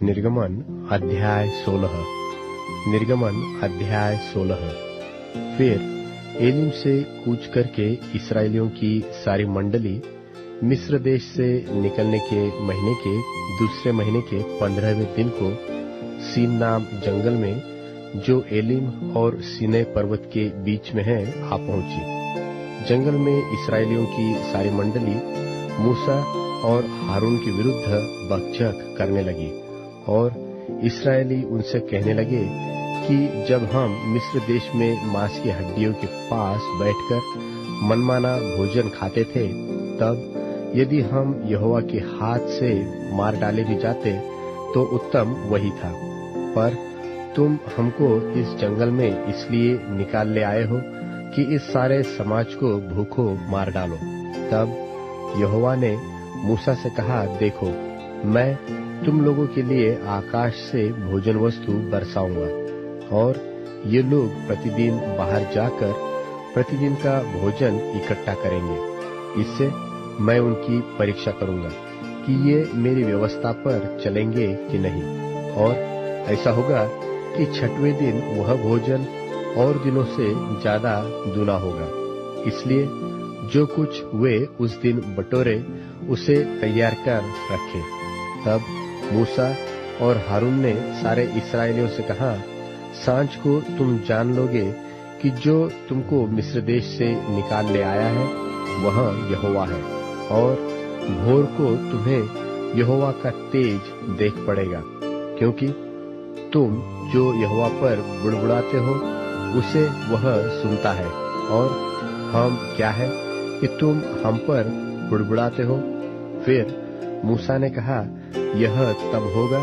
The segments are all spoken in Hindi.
निर्गमन अध्याय 16। निर्गमन अध्याय 16। फिर एलिम से कूच करके इस्राएलियों की सारी मंडली मिस्र देश से निकलने के महीने के दूसरे महीने के 15वें दिन को सीन नाम जंगल में जो एलिम और सीनै पर्वत के बीच में है आ पहुंची। जंगल में इस्राएलियों की सारी मंडली मूसा और हारून के विरुद्ध बकझक करने लगी और इस्राएली उनसे कहने लगे कि जब हम मिस्र देश में मांस की हड्डियों के पास बैठकर मनमाना भोजन खाते थे, तब यदि हम यहोवा के हाथ से मार डाले भी जाते तो उत्तम वही था। पर तुम हमको इस जंगल में इसलिए निकाल ले आए हो कि इस सारे समाज को भूखों मार डालो। तब यहोवा ने मूसा से कहा, देखो, मैं तुम लोगों के लिए आकाश से भोजन वस्तु बरसाऊंगा और ये लोग प्रतिदिन बाहर जाकर प्रतिदिन का भोजन इकट्ठा करेंगे। इससे मैं उनकी परीक्षा करूंगा कि ये मेरी व्यवस्था पर चलेंगे कि नहीं। और ऐसा होगा कि 6वें दिन वह भोजन और दिनों से ज्यादा दूना होगा। इसलिए जो कुछ वे उस दिन बटोरे उसे तैयार कर रखे। तब मूसा और हारून ने सारे इस्राएलियों से कहा, सांझ को तुम जान लोगे कि जो तुमको मिस्र देश से निकाल ले आया है वह यहोवा है, और भोर को तुम्हें यहोवा का तेज देख पड़ेगा, क्योंकि तुम जो यहोवा पर बुड़बुड़ाते हो उसे वह सुनता है। और हम क्या है कि तुम हम पर बुड़बुड़ाते हो? फिर मूसा ने कहा, यह तब होगा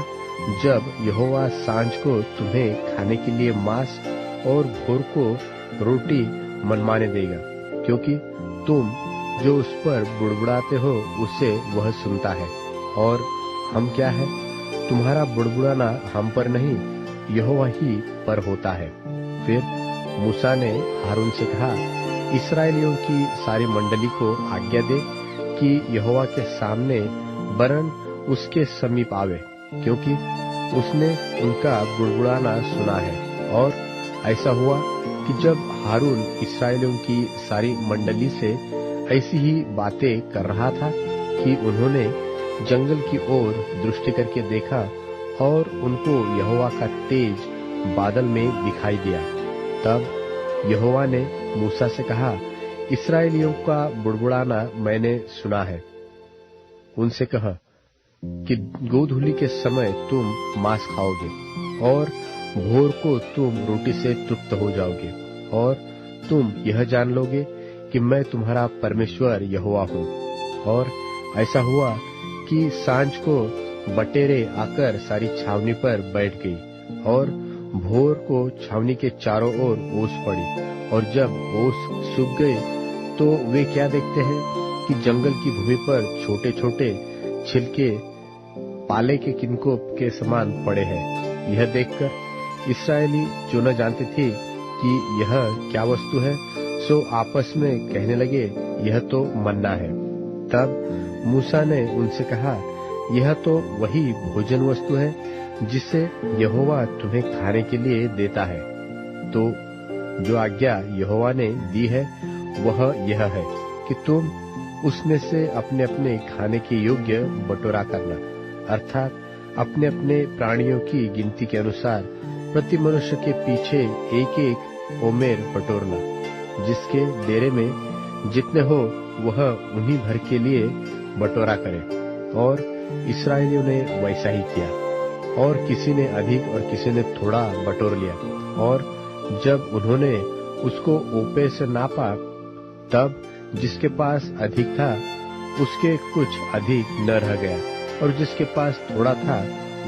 जब यहोवा सांझ को तुम्हें खाने के लिए मांस और भोर को रोटी मनमाने देगा, क्योंकि तुम जो उस पर बुड़बुड़ाते हो उसे वह सुनता है। और हम क्या है? तुम्हारा बुड़बुड़ाना हम पर नहीं, यहोवा ही पर होता है। फिर मूसा ने हारून से कहा, इस्राएलियों की सारी मंडली को आज्ञा दे कि यहोवा के सामने वरन उसके समीप आवे, क्योंकि उसने उनका बुड़बुड़ाना सुना है। और ऐसा हुआ कि जब हारून इस्राएलियों की सारी मंडली से ऐसी ही बातें कर रहा था कि उन्होंने जंगल की ओर दृष्टि करके देखा और उनको यहोवा का तेज बादल में दिखाई दिया। तब यहोवा ने मूसा से कहा, इस्राएलियों का बुड़बुड़ाना मैंने सुना है। उनसे कह कि गोधूली के समय तुम मांस खाओगे और भोर को तुम रोटी से तृप्त हो जाओगे, और तुम यह जान लोगे कि मैं तुम्हारा परमेश्वर यहोवा हूँ। और ऐसा हुआ कि सांझ को बटेरें आकर सारी छावनी पर बैठ गई, और भोर को छावनी के चारों ओर ओस पड़ी। और जब ओस सूख गए तो वे क्या देखते हैं कि जंगल की भूमि पर छोटे छोटे छिलके पाले के किनकों के समान पड़े हैं। यह देखकर इस्राएली जो न जानते थे कि यह क्या वस्तु है, सो आपस में कहने लगे, यह तो मन्ना है। तब मूसा ने उनसे कहा, यह तो वही भोजन वस्तु है जिसे यहोवा तुम्हें खाने के लिए देता है। तो जो आज्ञा यहोवा ने दी है वह यह है कि तुम उसमें से अपने अपने खाने के योग्य बटोरा करना, अर्थात अपने अपने प्राणियों की गिनती के अनुसार प्रति मनुष्य के पीछे एक एक ओमेर बटोरना। जिसके डेरे में जितने हो वह उन्हीं भर के लिए बटोरा करे। और इस्राएलियों ने वैसा ही किया, और किसी ने अधिक और किसी ने थोड़ा बटोर लिया। और जब उन्होंने उसको ओपे से नापा, तब जिसके पास अधिक था उसके कुछ अधिक न रह गया, और जिसके पास थोड़ा था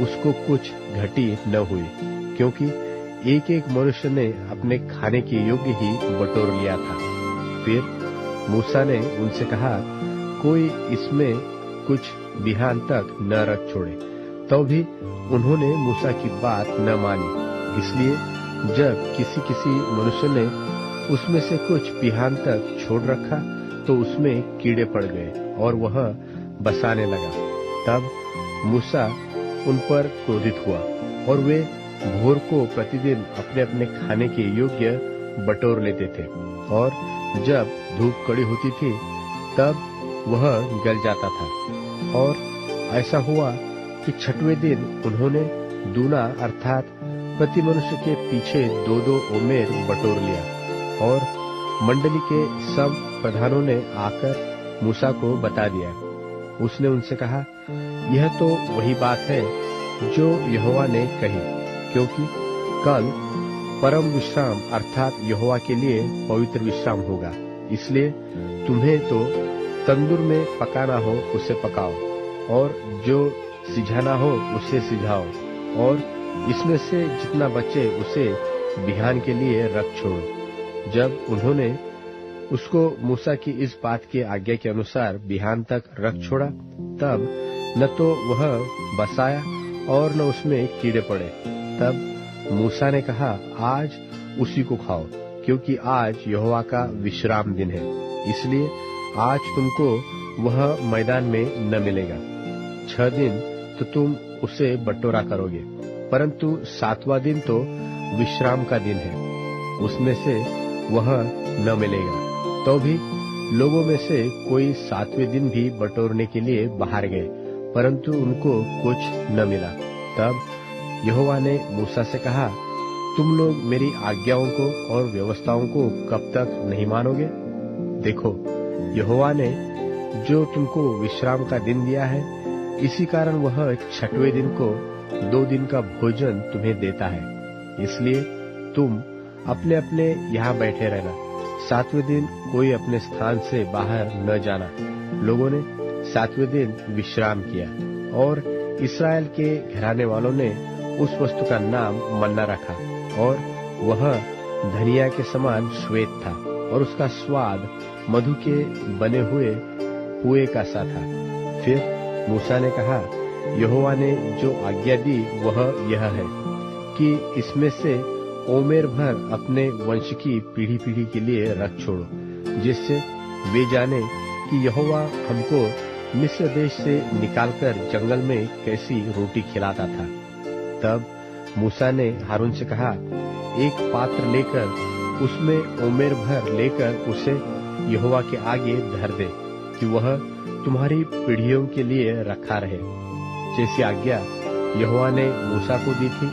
उसको कुछ घटी न हुई, क्योंकि एक एक मनुष्य ने अपने खाने के योग्य ही बटोर लिया था। फिर मूसा ने उनसे कहा, कोई इसमें कुछ बिहान तक न रख छोड़े। तो भी उन्होंने मूसा की बात न मानी। इसलिए जब किसी किसी मनुष्य ने उसमें से कुछ बिहान तक छोड़ रखा तो उसमें कीड़े पड़ गए और वह बसाने लगा। तब मूसा उन पर क्रोधित हुआ और वे भोर को प्रतिदिन अपने अपने खाने के योग्य बटोर लेते थे, और जब धूप कड़ी होती थी तब वह गल जाता था। और ऐसा हुआ कि छठवें दिन उन्होंने दूना अर्थात प्रति मनुष्य के पीछे 2-2 ओमेर बटोर लिया। और मंडली के सब प्रधानों ने आकर मूसा को बता दिया। उसने उनसे कहा, यह तो वही बात है जो यहोवा ने कही, क्योंकि कल परम विश्राम अर्थात यहोवा के लिए पवित्र विश्राम होगा, इसलिए तुम्हें तो तंदूर में पकाना हो उसे पकाओ, और जो सिझाना हो उसे सिझाओ, और इसमें से जितना बचे उसे बिहान के लिए रख छोड़ो। जब उन्होंने उसको मूसा की इस बात की आज्ञा के अनुसार बिहान तक रख छोड़ा, तब न तो वह बसाया और न उसमें कीड़े पड़े। तब मूसा ने कहा, आज उसी को खाओ, क्योंकि आज यहोवा का विश्राम दिन है, इसलिए आज तुमको वह मैदान में न मिलेगा। 6 दिन तो तुम उसे बटोरा करोगे, परंतु 7वां दिन तो विश्राम का दिन है, उसमें से वह न मिलेगा। तो भी लोगों में से कोई 7वें दिन भी बटोरने के लिए बाहर गए, परंतु उनको कुछ न मिला। तब यहोवा ने मूसा से कहा, तुम लोग मेरी आज्ञाओं को और व्यवस्थाओं को कब तक नहीं मानोगे? देखो, यहोवा ने जो तुमको विश्राम का दिन दिया है, इसी कारण वह 6वें दिन को 2 दिन का भोजन तुम्हें देता है। इसलिए तुम अपने अपने यहाँ बैठे रहना, 7वें दिन कोई अपने स्थान से बाहर न जाना। लोगों ने 7वें दिन विश्राम किया, और इस्राएल के घराने वालों ने उस वस्तु का नाम मन्ना रखा, और वह धनिया के समान श्वेत था, और उसका स्वाद मधु के बने हुए पुए का सा था। फिर मूसा ने कहा, यहोवा ने जो आज्ञा दी वह यह है कि इसमें से ओमेर भर अपने वंश की पीढ़ी पीढ़ी के लिए रख छोड़ो, जिससे वे जाने कि यहोवा हमको मिस्र देश से निकालकर जंगल में कैसी रोटी खिलाता था। तब मूसा ने हारून से कहा, एक पात्र लेकर उसमें ओमेर भर लेकर उसे यहोवा के आगे धर दे, कि वह तुम्हारी पीढ़ियों के लिए रखा रहे। जैसी आज्ञा यहोवा ने मूसा को दी थी,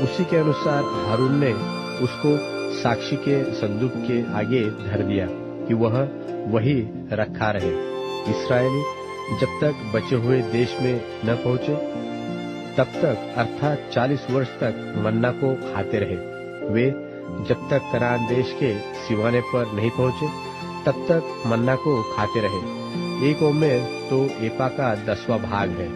उसी के अनुसार हारून ने उसको साक्षी के संदूक के आगे धर दिया, कि वह वही रखा रहे। इस्राएली जब तक बचे हुए देश में न पहुंचे, तब तक अर्थात 40 वर्ष तक मन्ना को खाते रहे। वे जब तक कनान देश के सिवाने पर नहीं पहुंचे, तब तक मन्ना को खाते रहे। 1 ओमेर तो एपा का 10वां भाग है।